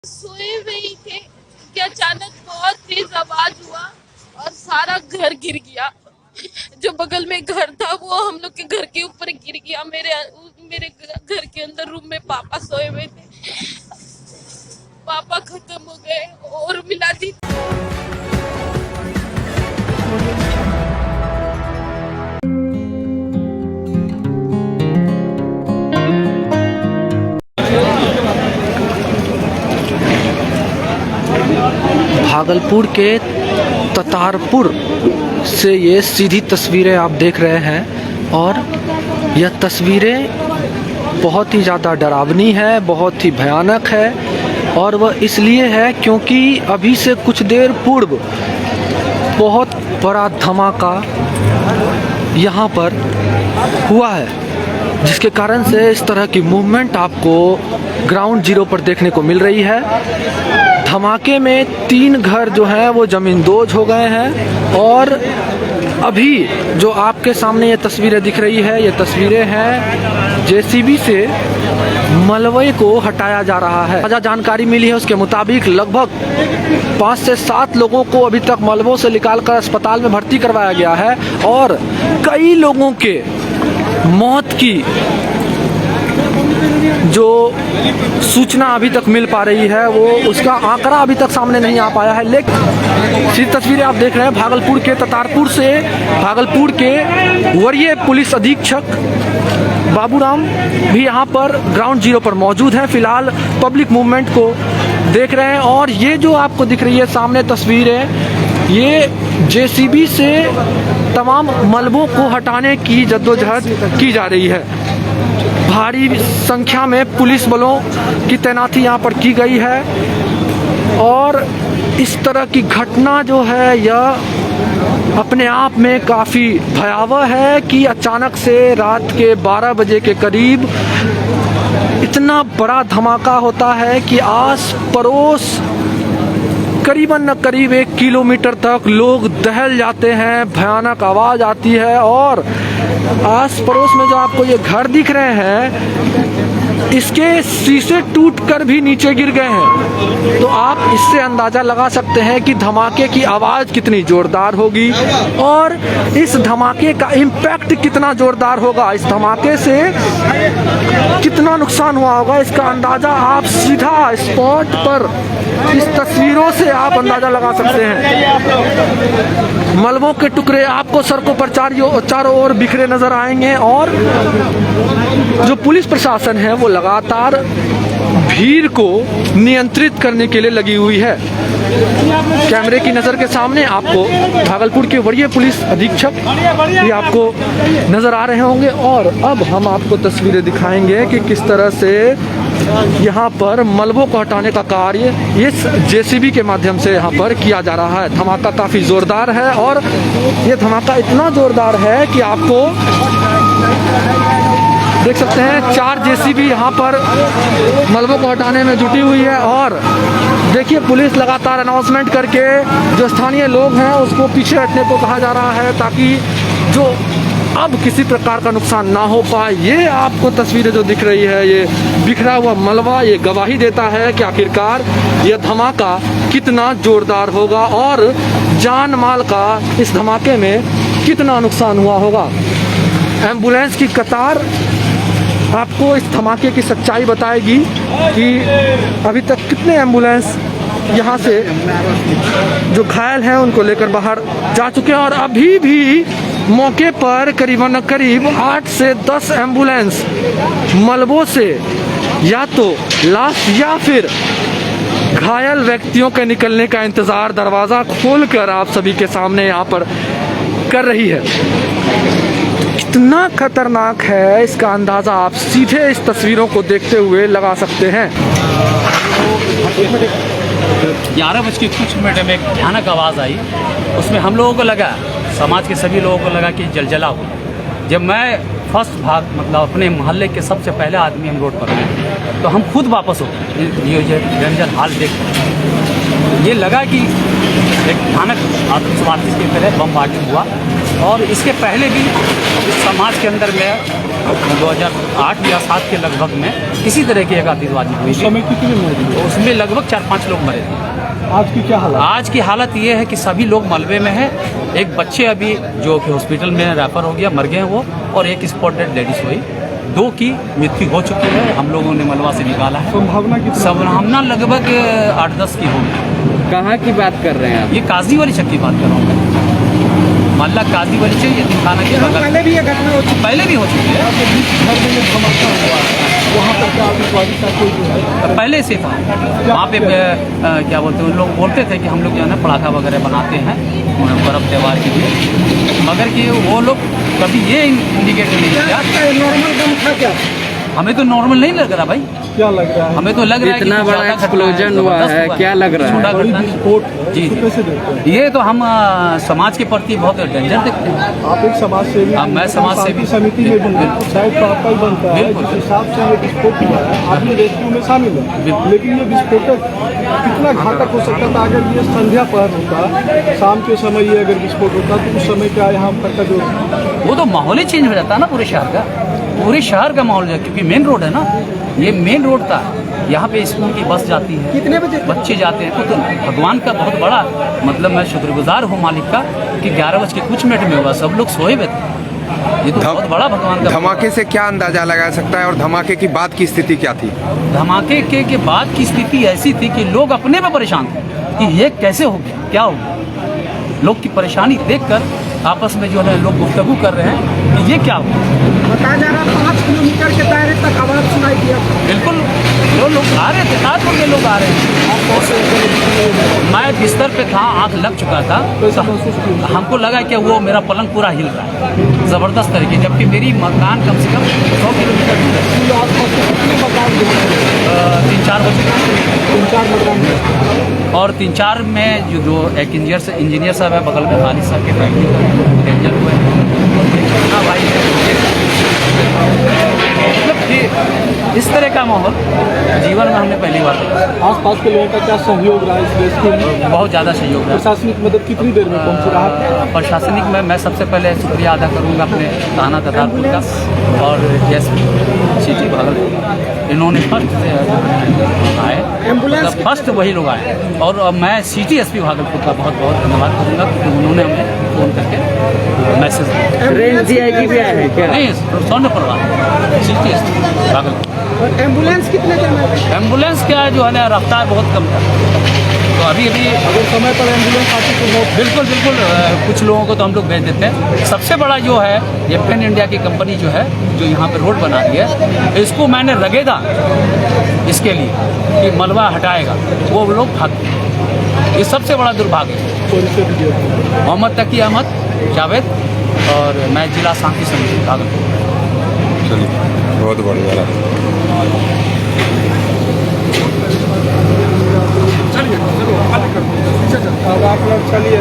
सोए हुए ही थे कि अचानक बहुत तेज आवाज हुआ और सारा घर गिर गया। जो बगल में घर था वो हम लोग के घर के ऊपर गिर गया। मेरे घर के अंदर रूम में पापा सोए हुए थे। पापा खत्म हो गए और मिला दी। भागलपुर के ततारपुर से ये सीधी तस्वीरें आप देख रहे हैं और यह तस्वीरें बहुत ही ज़्यादा डरावनी है, बहुत ही भयानक है। और वह इसलिए है क्योंकि अभी से कुछ देर पूर्व बहुत बड़ा धमाका यहाँ पर हुआ है, जिसके कारण से इस तरह की मूवमेंट आपको ग्राउंड जीरो पर देखने को मिल रही है। धमाके में 3 घर जो हैं वो ज़मींदोज हो गए हैं और अभी जो आपके सामने ये तस्वीरें दिख रही है, ये तस्वीरें हैं जेसीबी से मलबे को हटाया जा रहा है। ताज़ा जानकारी मिली है उसके मुताबिक लगभग 5 से 7 लोगों को अभी तक मलबों से निकालकर अस्पताल में भर्ती करवाया गया है और कई लोगों के मौत की जो सूचना अभी तक मिल पा रही है वो उसका आंकड़ा अभी तक सामने नहीं आ पाया है। लेकिन ये तस्वीरें आप देख रहे हैं भागलपुर के ततारपुर से। भागलपुर के वरीय पुलिस अधीक्षक बाबूराम भी यहाँ पर ग्राउंड जीरो पर मौजूद हैं, फिलहाल पब्लिक मूवमेंट को देख रहे हैं। और ये जो आपको दिख रही है सामने तस्वीरें, ये जेसीबी से तमाम मलबों को हटाने की जद्दोजहद की जा रही है। भारी संख्या में पुलिस बलों की तैनाती यहाँ पर की गई है और इस तरह की घटना जो है यह अपने आप में काफ़ी भयावह है कि अचानक से रात के 12 बजे के करीब इतना बड़ा धमाका होता है कि आस पड़ोस करीबन न करीब 1 किलोमीटर तक लोग दहल जाते हैं। भयानक आवाज़ आती है और आस पड़ोस में जो आपको ये घर दिख रहे हैं इसके शीशे टूटकर भी नीचे गिर गए हैं। तो आप इससे अंदाज़ा लगा सकते हैं कि धमाके की आवाज़ कितनी ज़ोरदार होगी और इस धमाके का इम्पैक्ट कितना ज़ोरदार होगा। इस धमाके से कितना नुकसान हुआ होगा इसका अंदाज़ा आप सीधा स्पॉट पर इस तस्वीरों से आप अंदाज़ा लगा सकते हैं। मलबों के टुकड़े आपको सड़कों पर चारों ओर बिखरे नजर आएंगे और जो पुलिस प्रशासन है वो लगातार भीड़ को नियंत्रित करने के लिए लगी हुई है। कैमरे की नज़र के सामने आपको भागलपुर के वरीय पुलिस अधीक्षक भी आपको नज़र आ रहे होंगे और अब हम आपको तस्वीरें दिखाएंगे कि किस तरह से यहाँ पर मलबों को हटाने का कार्य इस जेसीबी के माध्यम से यहाँ पर किया जा रहा है। धमाका काफ़ी ज़ोरदार है और ये धमाका इतना ज़ोरदार है कि आपको देख सकते हैं 4 जेसीबी यहाँ पर मलबों को हटाने में जुटी हुई है। और देखिए पुलिस लगातार अनाउंसमेंट करके जो स्थानीय लोग हैं उसको पीछे हटने को कहा जा रहा है ताकि जो अब किसी प्रकार का नुकसान ना हो पाए। ये आपको तस्वीरें जो दिख रही है ये बिखरा हुआ मलबा ये गवाही देता है कि आखिरकार यह धमाका कितना ज़ोरदार होगा और जान माल का इस धमाके में कितना नुकसान हुआ होगा। एम्बुलेंस की कतार आपको इस धमाके की सच्चाई बताएगी कि अभी तक कितने एम्बुलेंस यहाँ से जो घायल हैं उनको लेकर बाहर जा चुके हैं और अभी भी मौके पर करीबन करीब 8 से 10 एम्बुलेंस मलबों से या तो लाश या फिर घायल व्यक्तियों के निकलने का इंतज़ार दरवाज़ा खोलकर आप सभी के सामने यहाँ पर कर रही है। कितना खतरनाक है इसका अंदाज़ा आप सीधे इस तस्वीरों को देखते हुए लगा सकते हैं। 11 बज के कुछ मिनट में एक भयानक आवाज़ आई। उसमें हम लोगों को लगा, समाज के सभी लोगों को लगा कि जलजला हो। जब मैं फर्स्ट भाग मतलब अपने मोहल्ले के सबसे पहले आदमी हम रोड पर आए तो हम खुद वापस हो ये जंजल हाल देख ये लगा कि एक भयानक आतंकवादी के तरह बमबारी हुआ। और इसके पहले भी समाज के अंदर में 2008 या 7 के लगभग में इसी तरह की एक आतिशबाजी हुई थी। समय कितने मरे? तो उसमें लगभग 4-5 लोग मरे थे। आज की क्या हालत? आज की हालत ये है कि सभी लोग मलबे में हैं। एक बच्चे अभी जो कि हॉस्पिटल में रेफर हो गया, मर गए हैं वो, और एक स्पॉट डेड लेडीज हुई। 2 की मृत्यु हो चुकी है, हम लोगों ने मलबा से निकाला है। संभावना लगभग 8-10 की होगी। कहाँ की बात कर रहे हैं आप? ये काजी वाली छत की बात कर रहा हूँ मैं, मोहल्ला काजी वाली छत, ये दिखाना के बगल। पहले भी ये घटना हो चुकी, पहले भी हो चुकी है। वहाँ पर क्या आतिशबाजी का कोई जो है? पहले से था वहाँ पे क्या बोलते हैं, लोग बोलते थे कि हम लोग जो है ना पटाखा वगैरह बनाते हैं पर्व त्यौहार के लिए, मगर कि वो लोग कभी ये इंडिकेट नहीं किया। नॉर्मल बम था क्या? हमें तो नॉर्मल नहीं लग रहा भाई, क्या लग रहा है? हमें तो लग रहा है इतना बड़ा एक्सप्लोजन हुआ है, क्या लग रहा है? छोटा घटना विस्फोट जी कैसे देखते हैं? ये तो हम समाज के प्रति बहुत डेंजर देखते हैं। आप एक समाज सेवी, हाँ, मैं समाज सेवी। समिति में भी हैं, शायद तो आपका ही बनता है। बिल्कुल। जिस हिसाब से ये विस्फोट हुआ है, आप ये रेस्क्यू में शामिल है, बिल्कुल। लेकिन ये विस्फोटक कितना घातक हो सकता था अगर ये संध्या पहर होता, शाम के समय ये अगर विस्फोट होता तो उस समय क्या यहाँ पर का जो वो तो माहौल ही चेंज हो जाता है ना पूरे शहर का, पूरे शहर का माहौल, क्योंकि मेन रोड है ना, ये मेन रोड था। यहाँ पे स्कूल की बस जाती है, कितने बजे बच्चे जाते हैं। तो भगवान का बहुत बड़ा मतलब मैं शुक्रगुजार हूँ मालिक का कि 11 में हुआ, सब लोग सोए हुए थे। ये तो बहुत बड़ा भगवान का। धमाके से क्या अंदाजा लगा सकता है और धमाके की बाद की स्थिति क्या थी? धमाके के बाद की स्थिति ऐसी थी कि लोग अपने में परेशान थे कि ये कैसे हो गया, क्या हो गया। लोग की परेशानी देखकर आपस में जो है लोग गुफ्तगू कर रहे हैं कि ये क्या हो गया। बताया जा रहा 5 किलोमीटर के दायरे तक आवाज सुनाई दिया। बिल्कुल, जो लोग आ रहे थे, रात में लोग आ रहे थे। मैं बिस्तर पे था, आंख लग चुका था, तो हमको लगा कि वो मेरा पलंग पूरा हिल रहा है ज़बरदस्त तरीके, जबकि मेरी मकान कम से कम 100 किलोमीटर दूर है। 3-4 बजे और 3-4 में जो एक इंजीनियर साहब है बगल में, खालिद साहब के फैक्ट्री डेंजर हुए हैं। हाँ भाई, मतलब कि इस तरह का माहौल जीवन में हमने पहली बार देखा। आसपास के लोगों का क्या सहयोग रहा इस रेस्क्यू में? बहुत ज़्यादा सहयोग है। प्रशासनिक मदद कितनी देर में पहुंच रहा है? प्रशासनिक में मैं सबसे पहले शुक्रिया अदा करूंगा अपने थाना ततारपुर का और एसपी सिटी भागलपुर, इन्होंने फर्स्ट आए, फर्स्ट वही लोग आए। और मैं सिटी एसपी भागलपुर का बहुत बहुत धन्यवाद करूंगा क्योंकि उन्होंने हमें फ़ोन करके मैसेज रेंज DIG भी आए हैं क्या? नहीं, स्वर्ण Prabha city SP Bhagalpur. Ambulance कितने देर में? एम्बुलेंस क्या जो है ना, रफ्तार बहुत कम था, तो अभी अगर समय पर एम्बुलेंस आती तो बहुत बिल्कुल कुछ लोगों को तो हम लोग भेज देते हैं। सबसे बड़ा जो है ये पेन इंडिया की कंपनी जो है, जो यहाँ पे रोड बना रही है, इसको मैंने रगेदा इसके लिए कि मलबा हटाएगा, वो लोग भाग गए। ये सबसे बड़ा दुर्भाग्य है। मोहम्मद तकी अहमद जावेद और मैं जिला शांति समिति भागलपुर। चलिए, बहुत बढ़िया। अब आप लोग चलिए।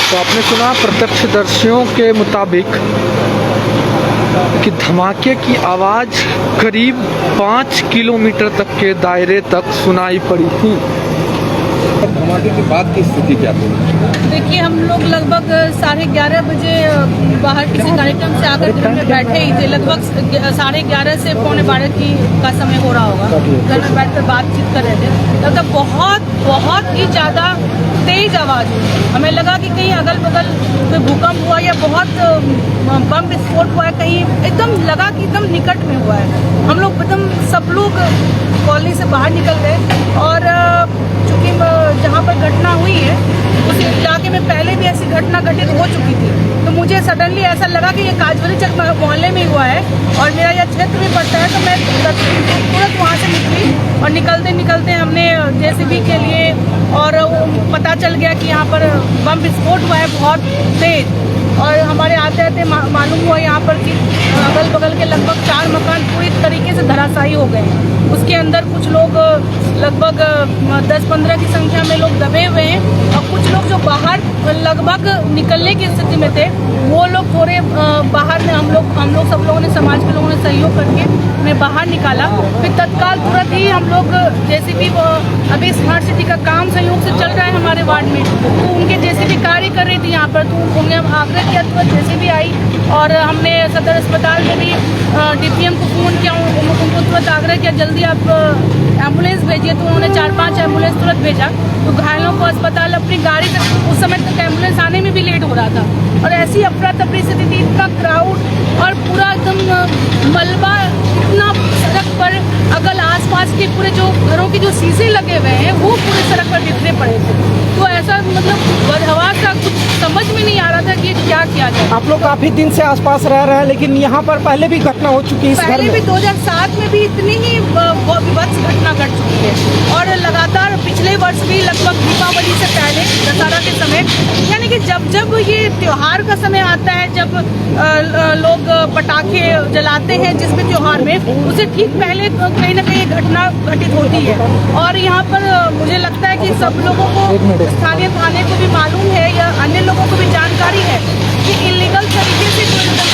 तो आपने सुना प्रत्यक्षदर्शियों के मुताबिक कि धमाके की आवाज़ करीब 5 किलोमीटर तक के दायरे तक सुनाई पड़ी थी। धमाके के बाद की स्थिति क्या थी? देखिए, हम लोग लगभग 11:30 बजे बाहर किसी कार्यक्रम से आकर घर में बैठे ही थे। लगभग 11:30 से 11:45 का समय हो रहा होगा। घर में बैठकर बातचीत कर रहे थे, लगभग बहुत ही ज़्यादा तेज आवाज़ हुई। हमें लगा कि कहीं अगल बगल कोई भूकंप हुआ या बहुत बम विस्फोट हुआ है, कहीं एकदम लगा कि एकदम निकट में हुआ है। हम लोग एकदम सब लोग कॉलोनी से बाहर निकल गए और चूँकि जहाँ पर घटना हुई है उस इलाके में पहले भी ऐसी घटना घटित हो चुकी थी। तो मुझे सडनली ऐसा लगा कि ये काजवली चक मोहल्ले में हुआ है और मेरा यह क्षेत्र भी पड़ता है, तो मैं तुरंत वहाँ से निकली और निकलते निकलते हमने जेसीबी के लिए, और पता चल गया कि यहाँ पर बम विस्फोट हुआ है बहुत तेज, और हमारे आते आते मालूम हुआ यहाँ पर कि अगल बगल के लगभग 4 मकान पूरी तरीके से धराशायी हो गए हैं। उसके अंदर कुछ लोग लगभग 10-15 की संख्या में लोग दबे हुए हैं, और कुछ लोग जो बाहर लगभग निकलने की स्थिति में थे वो लोग थोड़े बाहर में हम लोग सब लोगों ने, समाज के लोगों ने सहयोग करके उन्हें बाहर निकाला। फिर तत्काल तुरंत ही हम लोग जेसीबी, अभी स्मार्ट सिटी का काम सहयोग से चल रहा है हमारे वार्ड में, तो उनके जेसीबी कार्य कर रही थी यहाँ पर, तो उन्हें आग्रह किया, तुरंत जेसीबी आई और हमने सदर अस्पताल में भी डीपीएम को फोन किया, उनको तुरंत आग्रह किया जल्दी आप एम्बुलेंस भेजिए, तो उन्होंने 4-5 एम्बुलेंस तुरंत भेजा। तो घायलों को अस्पताल अपनी गाड़ी से, उस समय तक एम्बुलेंस आने में भी लेट हो रहा था, और ऐसी अफरा तफरी स्थिति थी, इतना क्राउड और पूरा एकदम मलबा, इतना सड़क पर अगल आसपास के पूरे जो घरों के जो शीशे लगे हुए हैं वो पूरे सड़क पर बिखरे पड़े थे। तो ऐसा मतलब बदहवा का कुछ समझ में नहीं आ रहा था कि क्या किया जाए। आप लोग काफी दिन से आसपास रह रहे हैं, लेकिन यहाँ पर पहले भी घटना हो चुकी है इस घर पहले में। भी 2007 में भी इतनी ही विभत्स घटना घट चुकी है, और लगातार पिछले वर्ष भी लगभग दीपावली से पहले, दशहरा के समय, यानी कि जब ये त्योहार का समय आता है, जब लोग पटाखे जलाते हैं जिस भी त्योहार में, उसे ठीक पहले कहीं ना कहीं घटना घटित होती है। और यहाँ पर मुझे लगता है कि सब लोगों को, स्थानीय थाने को भी मालूम है या अन्य लोगों को भी जानकारी है कि इलीगल तरीके से जो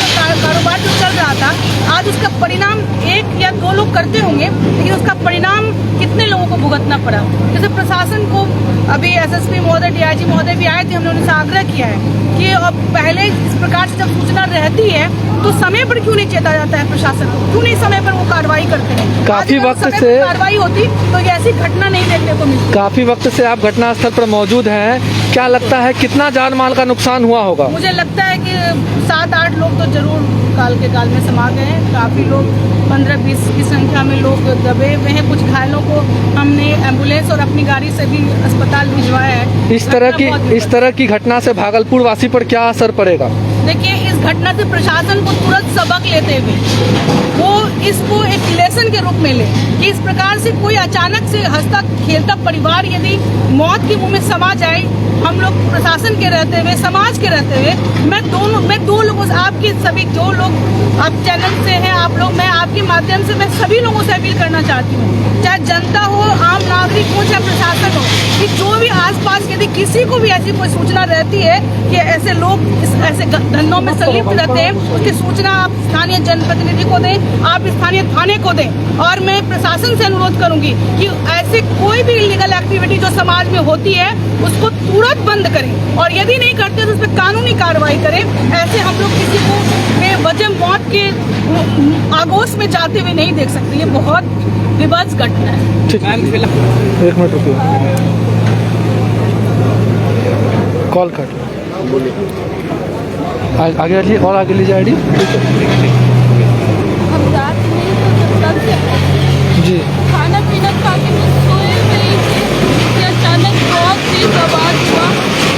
कारोबार जो चल रहा था, आज उसका परिणाम 1 या 2 लोग करते होंगे, लेकिन उसका परिणाम कितने लोगों को भुगतना पड़ा। जैसे प्रशासन को, अभी एसएसपी महोदय, डीआईजी महोदय भी आए थे, हमने उनसे आग्रह किया है कि अब पहले इस प्रकार से जब सूचना रहती है तो समय पर क्यों नहीं चेता जाता है प्रशासन को, क्यों नहीं समय पर वो कार्रवाई करते हैं। काफी वक्त से कार्रवाई होती तो ये ऐसी घटना नहीं देखने को मिलती। काफी वक्त से आप घटनास्थल पर मौजूद हैं, क्या लगता है कितना जान माल का नुकसान हुआ होगा? मुझे लगता है कि 7-8 लोग तो जरूर काल के काल में समा गए हैं, काफी लोग 15-20 की संख्या में लोग दबे हुए हैं। कुछ घायलों को हमने एम्बुलेंस और अपनी गाड़ी से भी अस्पताल भिजवाया है। इस तरह की घटना से भागलपुर वासी पर क्या असर पड़ेगा? देखिए, इस घटना से प्रशासन को तुरंत सबक लेते हुए वो इसको एक लेसन के रूप में ले कि इस प्रकार से कोई अचानक से हंसता खेलता परिवार यदि मौत के मुंह में समा जाए, हम लोग प्रशासन के रहते हुए, समाज के रहते हुए, मैं दो लोगों से, आपके सभी जो लोग आप चैनल से हैं, आप लोग, मैं आपके माध्यम से मैं सभी लोगों से अपील करना चाहती हूँ, चाहे जनता हो, आम नागरिक हो, चाहे प्रशासन हो, कि जो भी आसपास यदि किसी को भी ऐसी कोई सूचना रहती है कि ऐसे लोग ऐसे धंधों में संलिप्त रहते हैं, उसकी सूचना आप स्थानीय जनप्रतिनिधि को दें, आप स्थानीय थाने को दें। और मैं प्रशासन से अनुरोध करूंगी कि ऐसे कोई भी इलीगल एक्टिविटी जो समाज में होती है उसको तुरंत बंद करें, और यदि नहीं करते तो उस पर कानूनी कार्रवाई करें। ऐसे हम लोग किसी को बेवजह मौत के आगोश में जाते हुए नहीं देख सकते, ये बहुत विभत्स घटना है। ठीक है, 1 मिनट रुकिए, कॉल कट, आगे लीजिए और आगे लीजिए आईडी। हम रात में तो तब से जी, खाना पीना खा के मैं सोए हुए थे कि अचानक बहुत तेज आवाज़ हुआ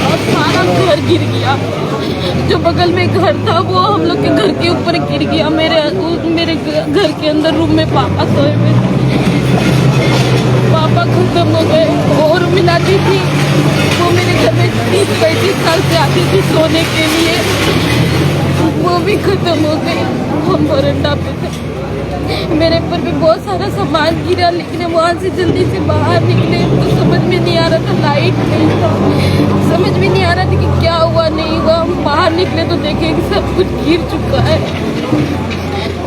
और सारा घर गिर गया। जो बगल में घर था वो हम लोग के घर के ऊपर गिर गया। मेरे घर के अंदर रूम में पापा सोए हुए थे, पापा खत्म हो गए। और मिलाती थी वो मेरे घर में 30-35 साल से आती थी सोने के लिए, वो भी खत्म हो गई। हम बरंडा पे थे, मेरे पर भी बहुत सारा सामान गिरा, लेकिन वहाँ से जल्दी से बाहर निकले तो समझ में नहीं आ रहा था, लाइट नहीं था, समझ में नहीं आ रहा था कि क्या हुआ नहीं हुआ। हम बाहर निकले तो देखे कि सब कुछ गिर चुका है।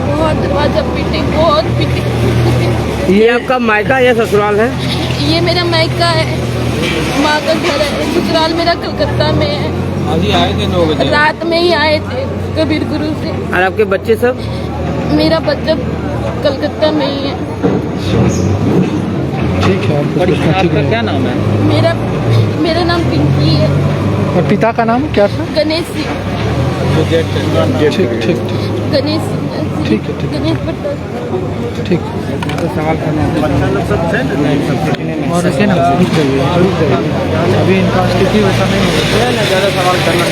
बहुत दरवाजा पीटे, बहुत पीटे। ये आपका मायका या ससुराल है? ये मेरा मायका है, माँ का घर है। ससुराल मेरा कलकत्ता में है। अभी आए थे 9 बजे, रात में ही आए थे कबीर गुरु से। और आपके बच्चे सब? मेरा बच्चा कलकत्ता में ही है। ठीक है। आपका क्या नाम है? मेरा नाम पिंकी है। और पिता का नाम क्या था? गणेश सिंह। ठीक ठीक। गणेश सिंह। ठीक है, ठीक गणेश प्रताप ठीक। और ऐसे ना अभी इनका स्थिति वैसा नहीं है। ज़्यादा सवाल करना